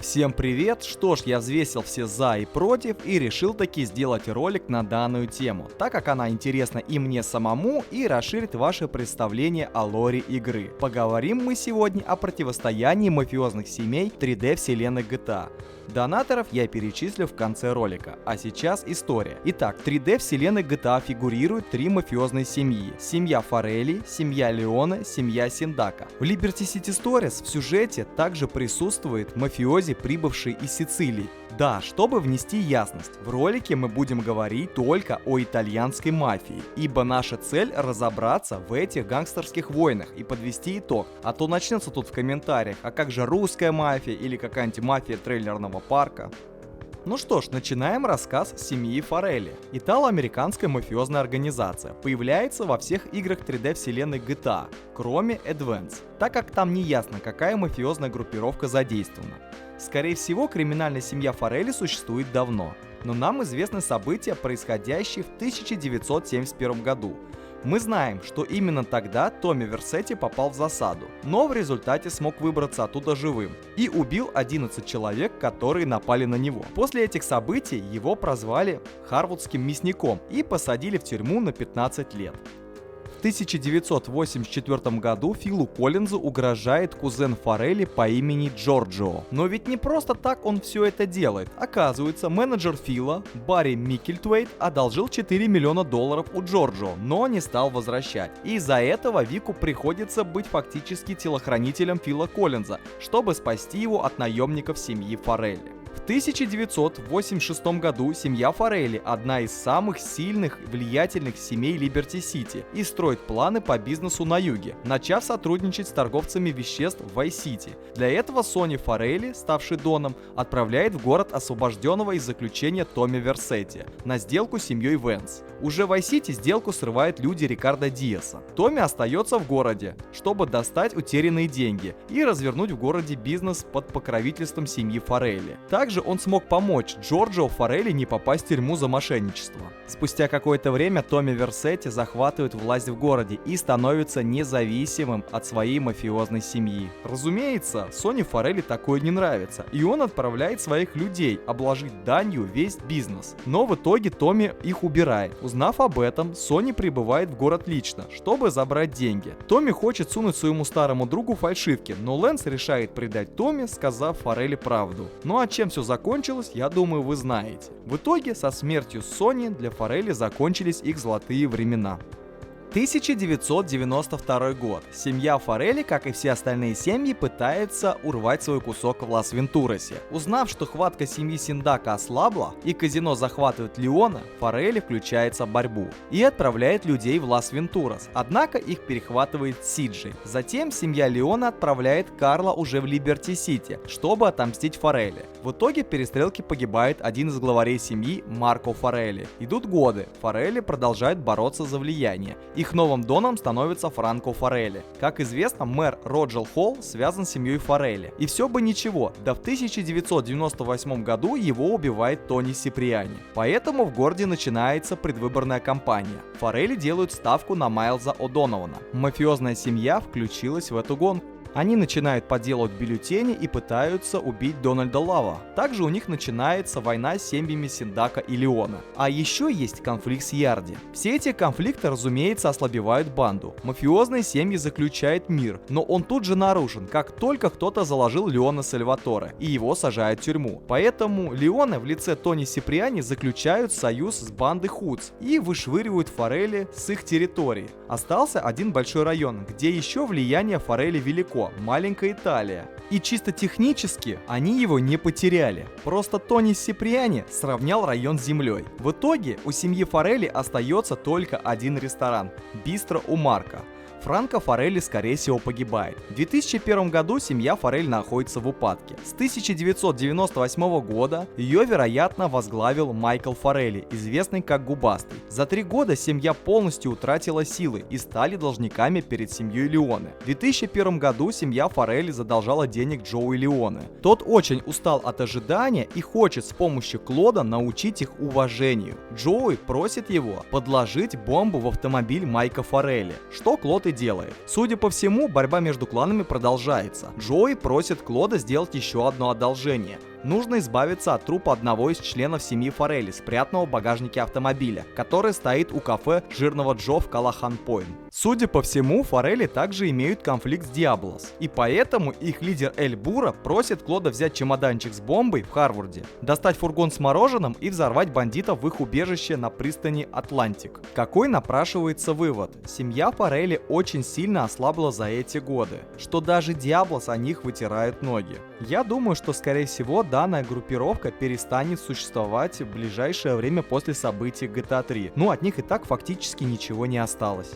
Всем привет! Что ж, я взвесил все за и против и решил таки сделать ролик на данную тему, так как она интересна и мне самому, и расширит ваше представление о лоре игры. Поговорим мы сегодня о противостоянии мафиозных семей в 3D вселенной GTA. Донаторов я перечислю в конце ролика, а сейчас история. Итак, в 3D вселенной GTA фигурируют три мафиозные семьи. Семья Форелли, семья Леоне, семья Синдака. В Liberty City Stories в сюжете также присутствует мафиози, прибывший из Сицилии. Да, чтобы внести ясность, в ролике мы будем говорить только о итальянской мафии, ибо наша цель разобраться в этих гангстерских войнах и подвести итог, а то начнется тут в комментариях, а как же русская мафия или какая-нибудь мафия трейлерного парка. Ну что ж, начинаем рассказ семьи Форелли. Итало-американская мафиозная организация появляется во всех играх 3D вселенной GTA, кроме Advance, так как там не ясно, какая мафиозная группировка задействована. Скорее всего, криминальная семья Форелли существует давно, но нам известны события, происходящие в 1971 году. Мы знаем, что именно тогда Томми Версетти попал в засаду, но в результате смог выбраться оттуда живым и убил 11 человек, которые напали на него. После этих событий его прозвали Харвудским мясником и посадили в тюрьму на 15 лет. В 1984 году Филу Коллинзу угрожает кузен Форелли по имени Джорджио. Но ведь не просто так он все это делает. Оказывается, менеджер Фила, Барри Микельтвейт, одолжил $4 миллиона у Джорджио, но не стал возвращать. Из-за этого Вику приходится быть фактически телохранителем Фила Коллинза, чтобы спасти его от наемников семьи Форелли. В 1986 году семья Форелли – одна из самых сильных и влиятельных семей Либерти-Сити и строит планы по бизнесу на юге, начав сотрудничать с торговцами веществ в Вайс-Сити. Для этого Сони Форелли, ставший доном, отправляет в город освобожденного из заключения Томми Версетти на сделку с семьей Венс. Уже в Вайс-Сити сделку срывают люди Рикардо Диаса. Томми остается в городе, чтобы достать утерянные деньги и развернуть в городе бизнес под покровительством семьи Форелли. Также он смог помочь Джорджио Форелли не попасть в тюрьму за мошенничество. Спустя какое-то время Томми Версетти захватывает власть в городе и становится независимым от своей мафиозной семьи. Разумеется, Сони Форелли такое не нравится, и он отправляет своих людей обложить данью весь бизнес. Но в итоге Томми их убирает. Узнав об этом, Сони прибывает в город лично, чтобы забрать деньги. Томми хочет сунуть своему старому другу фальшивки, но Лэнс решает предать Томми, сказав Форелли правду. Ну а чем все закончилось, я думаю, вы знаете. В итоге, со смертью Сони для Форелли закончились их золотые времена. 1992 год. Семья Форелли, как и все остальные семьи, пытается урвать свой кусок в Лас-Вентурасе. Узнав, что хватка семьи Синдака ослабла и казино захватывает Леона, Форелли включается в борьбу и отправляет людей в Лас-Вентурас. Однако их перехватывает Сиджи. Затем семья Леона отправляет Карла уже в Либерти-Сити, чтобы отомстить Форелли. В итоге в перестрелке погибает один из главарей семьи, Марко Форелли. Идут годы. Форелли продолжают бороться за влияние. Их новым доном становится Франко Форелли. Как известно, мэр Роджер Холл связан с семьей Форелли. И все бы ничего, да в 1998 году его убивает Тони Сиприани. Поэтому в городе начинается предвыборная кампания. Форелли делают ставку на Майлза О'Донована. Мафиозная семья включилась в эту гонку. Они начинают подделывать бюллетени и пытаются убить Дональда Лава. Также у них начинается война с семьями Синдака и Леона. А еще есть конфликт с Ярди. Все эти конфликты, разумеется, ослабевают банду. Мафиозные семьи заключают мир, но он тут же нарушен, как только кто-то заложил Леона Сальваторе, и его сажают в тюрьму. Поэтому Леоне в лице Тони Сиприани заключают союз с бандой Худс и вышвыривают Форелли с их территории. Остался один большой район, где еще влияние Форелли велико. Маленькая Италия. И чисто технически они его не потеряли. Просто Тони Сиприани сравнял район с землей. В итоге у семьи Форелли остается только один ресторан – Бистро у Марко. Франко Форелли, скорее всего, погибает. В 2001 году семья Форелли находится в упадке. С 1998 года ее, вероятно, возглавил Майкл Форелли, известный как Губастый. За 3 года семья полностью утратила силы и стали должниками перед семьей Леоне. В 2001 году семья Форелли задолжала денег Джоуи Леоне. Тот очень устал от ожидания и хочет с помощью Клода научить их уважению. Джоуи просит его подложить бомбу в автомобиль Майка Форелли, что Клод и делает. Судя по всему, борьба между кланами продолжается. Джоуи просит Клода сделать еще одно одолжение. Нужно избавиться от трупа одного из членов семьи Форели, спрятанного в багажнике автомобиля, который стоит у кафе Жирного Джо в Калахан-Пойнт. Судя по всему, Форели также имеют конфликт с Диаблос, и поэтому их лидер Эль Бура просит Клода взять чемоданчик с бомбой в Харварде, достать фургон с мороженым и взорвать бандитов в их убежище на пристани Атлантик. Какой напрашивается вывод? Семья Форели очень сильно ослабла за эти годы, что даже Диаблос о них вытирает ноги. Я думаю, что скорее всего данная группировка перестанет существовать в ближайшее время после событий GTA 3. Ну, от них и так фактически ничего не осталось.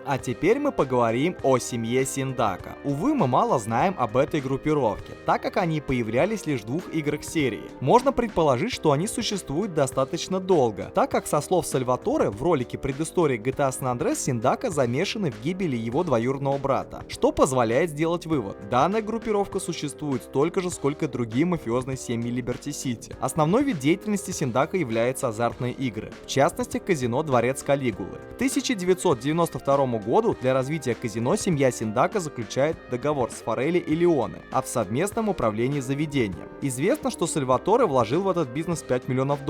А теперь мы поговорим о семье Синдака. Увы, мы мало знаем об этой группировке, так как они появлялись лишь в 2 играх серии. Можно предположить, что они существуют достаточно долго, так как со слов Сальваторе в ролике предыстории GTA San Andreas Синдака замешаны в гибели его двоюродного брата, что позволяет сделать вывод: данная группировка существует столько же, сколько и другие мафиозные семьи Либерти Сити. Основной вид деятельности Синдака является азартные игры, в частности казино Дворец Калигулы. В 1992 году для развития казино семья Синдака заключает договор с Форели и Леоне о совместном управлении заведением. Известно, что Сальваторе вложил в этот бизнес $5 миллионов,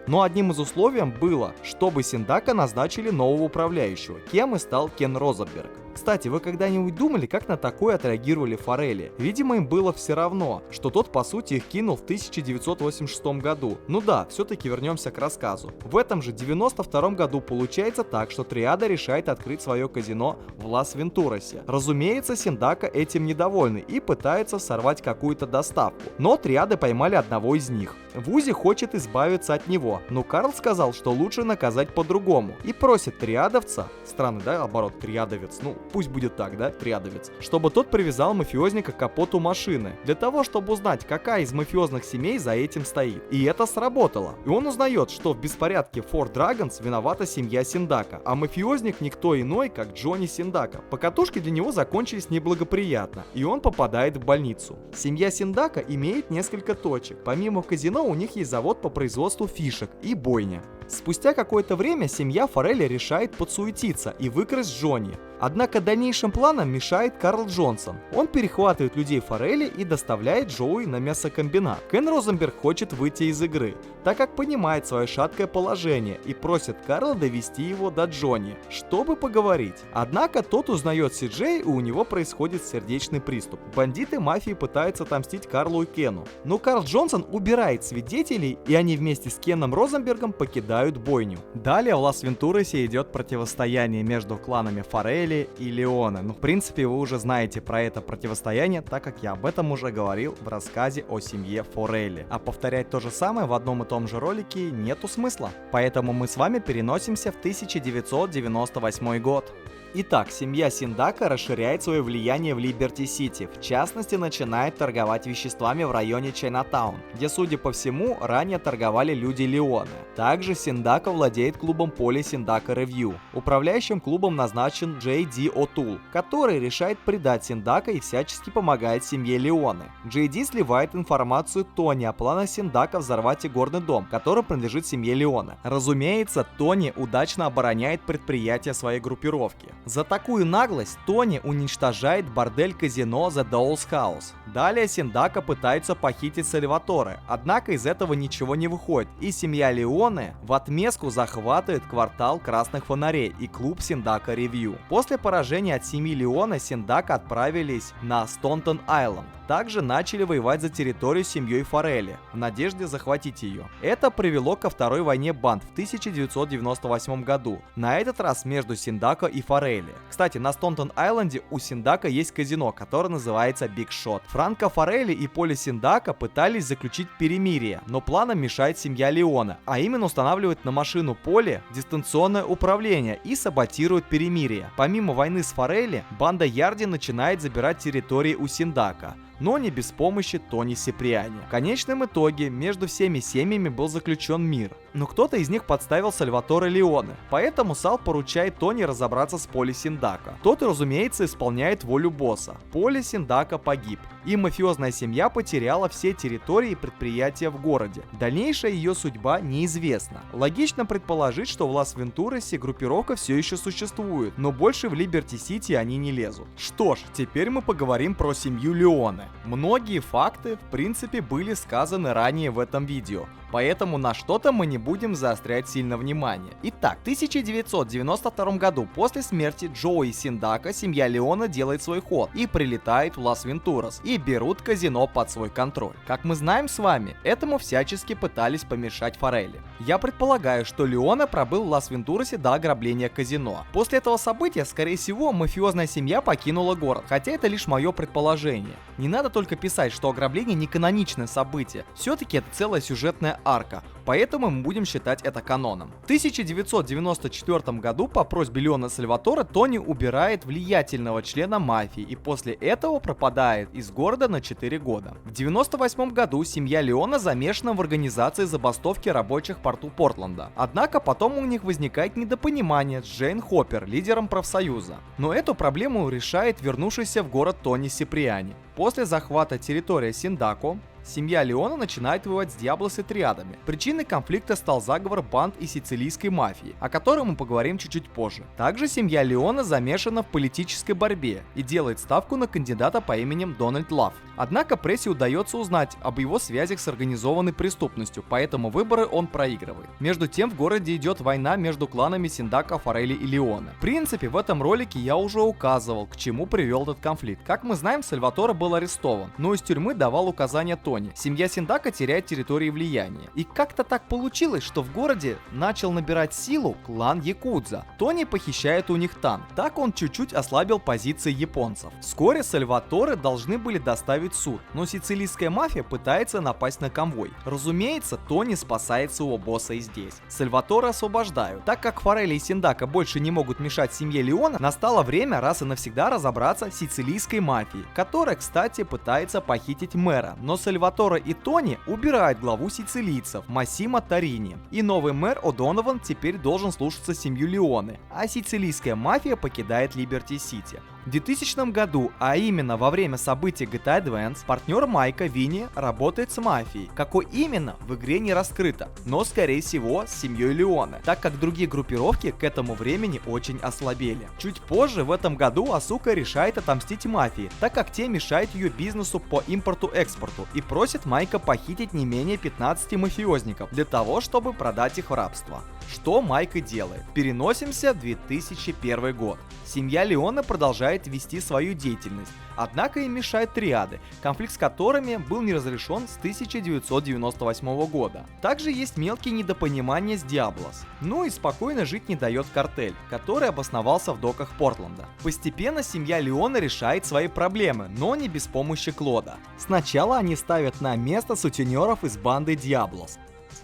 но одним из условий было, чтобы Синдака назначили нового управляющего, кем и стал Кен Розенберг. Кстати, вы когда-нибудь думали, как на такое отреагировали Форели? Видимо, им было все равно, что тот по сути их кинул в 1986 году. Ну да, все-таки вернемся к рассказу. В этом же 92 году получается так, что Триада решает открыть свое казино в Лас-Вентурасе. Разумеется, Синдака этим недовольны и пытаются сорвать какую-то доставку, но Триады поймали одного из них. Вузи хочет избавиться от него, но Карл сказал, что лучше наказать по-другому, и просит триадовца, странный, да, оборот, триадовец, ну пусть будет так, да, триадовец, чтобы тот привязал мафиозника к капоту машины, для того, чтобы узнать, какая из мафиозных семей за этим стоит. И это сработало. И он узнает, что в беспорядке Four Dragons виновата семья Синдака, а мафиозник никто иной, как Джонни Синдака. Покатушки для него закончились неблагоприятно, и он попадает в больницу. Семья Синдака имеет несколько точек. Помимо казино, у них есть завод по производству фишек и бойня. Спустя какое-то время семья Форели решает подсуетиться и выкрасть Джонни. Однако дальнейшим планам мешает Карл Джонсон. Он перехватывает людей Форели и доставляет Джоуи на мясокомбинат. Кен Розенберг хочет выйти из игры, так как понимает свое шаткое положение и просит Карла довести его до Джонни, чтобы поговорить. Однако тот узнает Си-Джей, и у него происходит сердечный приступ. Бандиты мафии пытаются отомстить Карлу и Кену, но Карл Джонсон убирает свидетелей, и они вместе с Кеном Розенбергом покидают бойню. Далее в Лас-Вентурасе идет противостояние между кланами Форели и Леоне. Ну, в принципе, вы уже знаете про это противостояние, так как я об этом уже говорил в рассказе о семье Форели. А повторять то же самое в одном и том же ролике нету смысла. Поэтому мы с вами переносимся в 1998 год. Итак, семья Синдака расширяет свое влияние в Либерти-Сити, в частности, начинает торговать веществами в районе Чайнатаун, где, судя по всему, ранее торговали люди Леоне. Также Синдака владеет клубом Поли Синдака Ревью. Управляющим клубом назначен Джей Ди О'Тул, который решает предать Синдака и всячески помогает семье Леоне. Джей Ди сливает информацию Тони о планах Синдака взорвать игорный дом, который принадлежит семье Леоне. Разумеется, Тони удачно обороняет предприятие своей группировки. За такую наглость Тони уничтожает бордель-казино The Doll's House. Далее Синдака пытается похитить Сальваторе, однако из этого ничего не выходит, и семья Леоне в отместку захватывает квартал Красных Фонарей и клуб Синдака Ревью. После поражения от семьи Леоне Синдака отправились на Стонтон-Айленд. Также начали воевать за территорию с семьей Форели, в надежде захватить ее. Это привело ко второй войне банд в 1998 году, на этот раз между Синдака и Форели. Кстати, на Стонтон-Айленде у Синдака есть казино, которое называется Big Shot. Франко Форели и Поли Синдака пытались заключить перемирие, но планам мешает семья Леоне, а именно устанавливает на машину Поли дистанционное управление и саботирует перемирие. Помимо войны с Форели, банда Ярди начинает забирать территории у Синдака. но не без помощи Тони Сиприани. В конечном итоге между всеми семьями был заключен мир, но кто-то из них подставил Сальваторе Леоне, поэтому Сал поручает Тони разобраться с Поли Синдако. Тот, разумеется, исполняет волю босса. Поли Синдако погиб, и мафиозная семья потеряла все территории и предприятия в городе. Дальнейшая ее судьба неизвестна. Логично предположить, что в Лас-Вентурасе группировка все еще существует, но больше в Либерти-Сити они не лезут. Что ж, теперь мы поговорим про семью Леоне. Многие факты, в принципе, были сказаны ранее в этом видео, поэтому на что-то мы не будем заострять сильно внимание. Итак, в 1992 году после смерти Джоуи Синдако семья Леоне делает свой ход и прилетает в Лас-Вентурас и берут казино под свой контроль. Как мы знаем с вами, этому всячески пытались помешать Форелли. Я предполагаю, что Леоне пробыл в Лас-Вентурасе до ограбления казино. После этого события, скорее всего, мафиозная семья покинула город, хотя это лишь мое предположение. Не надо только писать, что ограбление не каноничное событие, все-таки это целая сюжетная арка, поэтому мы будем считать это каноном. В 1994 году по просьбе Леона Сальваторе Тони убирает влиятельного члена мафии и после этого пропадает из города на 4 года. В 1998 году семья Леона замешана в организации забастовки рабочих в порту Портленда. Однако потом у них возникает недопонимание с Джейн Хоппер, лидером профсоюза. Но эту проблему решает вернувшийся в город Тони Сиприани. После захвата территории Синдако семья Леоне начинает воевать с Диаблос и триадами. Причиной конфликта стал заговор банд и сицилийской мафии, о котором мы поговорим чуть-чуть позже. Также семья Леоне замешана в политической борьбе и делает ставку на кандидата по именем Дональд Лав. Однако прессе удается узнать об его связях с организованной преступностью, поэтому выборы он проигрывает. Между тем в городе идет война между кланами Синдако, Форелли и Леоне. В принципе, в этом ролике я уже указывал, к чему привел этот конфликт. Как мы знаем, Сальваторе был арестован, но из тюрьмы давал указания Тони. Семья Синдако теряет территории влияния. И как-то так получилось, что в городе начал набирать силу клан Якудза. Тони похищает у них танк. Так он чуть-чуть ослабил позиции японцев. Вскоре Сальваторе должны были доставить в суд, но сицилийская мафия пытается напасть на конвой. Разумеется, Тони спасает своего босса и здесь. Сальваторе освобождают. Так как Форелли и Синдако больше не могут мешать семье Леоне, настало время раз и навсегда разобраться с сицилийской мафией, которая, кстати, пытается похитить мэра, но Сальваторе и Тони убирают главу сицилийцев Массимо Торини, и новый мэр О'Донован теперь должен слушаться семью Леоне, а сицилийская мафия покидает Либерти-Сити. В 2000 году, а именно во время событий GTA Advance, партнер Майка, Винни, работает с мафией. Какой именно, в игре не раскрыто, но скорее всего с семьей Леоне, так как другие группировки к этому времени очень ослабели. Чуть позже в этом году Асука решает отомстить мафии, так как те мешают ее бизнесу по импорту-экспорту и просит Майка похитить не менее 15 мафиозников для того, чтобы продать их в рабство. Что Майк и делает. Переносимся в 2001 год. Семья Леоне продолжает вести свою деятельность, однако им мешают триады, конфликт с которыми был не разрешен с 1998 года. Также есть мелкие недопонимания с Диаблос. Ну и спокойно жить не дает картель, который обосновался в доках Портленда. Постепенно семья Леоне решает свои проблемы, но не без помощи Клода. Сначала они ставят на место сутенеров из банды Диаблос.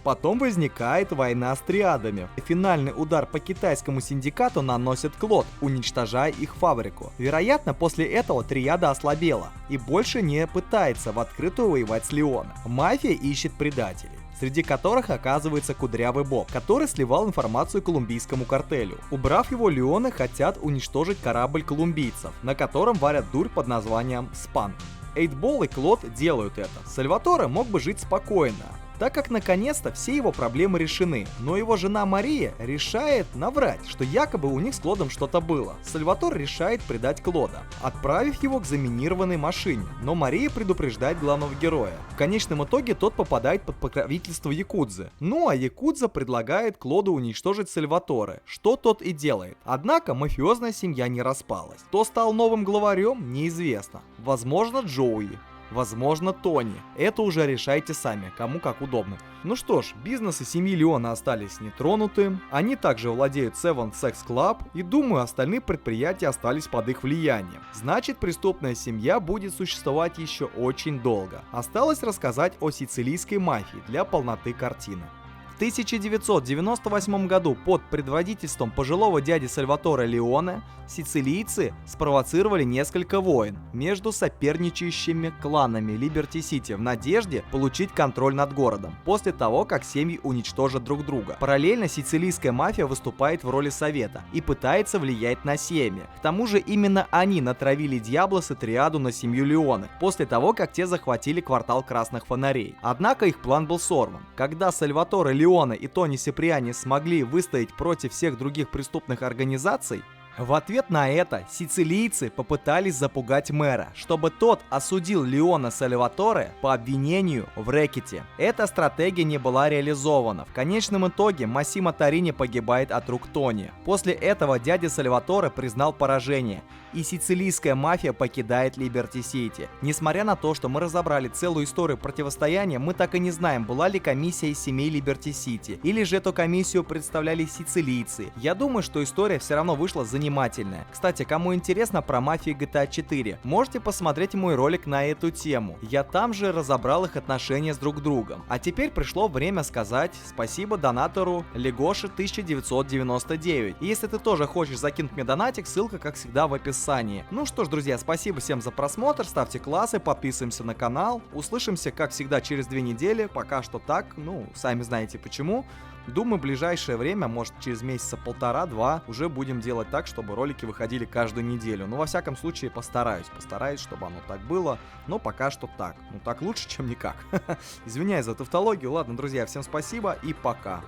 Потом возникает война с триадами. Финальный удар по китайскому синдикату наносит Клод, уничтожая их фабрику. Вероятно, после этого триада ослабела и больше не пытается в открытую воевать с Леоне. Мафия ищет предателей, среди которых оказывается Кудрявый Боб, который сливал информацию колумбийскому картелю. Убрав его, Леоне хотят уничтожить корабль колумбийцев, на котором варят дурь под названием Спанк. Эйтбол и Клод делают это. Сальваторе мог бы жить спокойно, так как наконец-то все его проблемы решены, но его жена Мария решает наврать, что якобы у них с Клодом что-то было. Сальваторе решает предать Клода, отправив его к заминированной машине, но Мария предупреждает главного героя. В конечном итоге тот попадает под покровительство Якудзы. Ну а Якудза предлагает Клоду уничтожить Сальваторе, что тот и делает. Однако мафиозная семья не распалась. Кто стал новым главарем, неизвестно. Возможно, Джоуи. Возможно, Тони. Это уже решайте сами, кому как удобно. Ну что ж, бизнесы семьи Леоне остались нетронуты. Они также владеют Seven Sex Club, и думаю, остальные предприятия остались под их влиянием. Значит, преступная семья будет существовать еще очень долго. Осталось рассказать о сицилийской мафии для полноты картины. В 1998 году под предводительством пожилого дяди Сальваторе Леоне сицилийцы спровоцировали несколько войн между соперничающими кланами Либерти-Сити в надежде получить контроль над городом после того, как семьи уничтожат друг друга. Параллельно сицилийская мафия выступает в роли совета и пытается влиять на семьи. К тому же именно они натравили Диаблос и Триаду на семью Леоне после того, как те захватили квартал Красных Фонарей. Однако их план был сорван. Когда Сальваторе Леоне и Тони Сиприани смогли выстоять против всех других преступных организаций, в ответ на это сицилийцы попытались запугать мэра, чтобы тот осудил Леона Сальваторе по обвинению в рэкете. Эта стратегия не была реализована. В конечном итоге Массимо Торини погибает от рук Тони. После этого дядя Сальваторе признал поражение, и сицилийская мафия покидает Либерти-Сити. Несмотря на то, что мы разобрали целую историю противостояния, мы так и не знаем, была ли комиссия из семей Либерти-Сити, или же эту комиссию представляли сицилийцы. Я думаю, что история все равно вышла занимательная. Кстати, кому интересно про мафию GTA 4, можете посмотреть мой ролик на эту тему. Я там же разобрал их отношения с друг другом. А теперь пришло время сказать спасибо донатору Легоше 1999. И если ты тоже хочешь закинуть мне донатик, ссылка как всегда в описании. Ну что ж, друзья, спасибо всем за просмотр, ставьте классы, подписываемся на канал. Услышимся, как всегда, через 2 недели. Пока что так, сами знаете почему. Думаю, в ближайшее время, может через месяца 1,5-2, уже будем делать так, чтобы ролики выходили каждую неделю. Во всяком случае, постараюсь, чтобы оно так было. Но пока что так. Так лучше, чем никак. Извиняюсь за тавтологию. Ладно, друзья, всем спасибо и пока.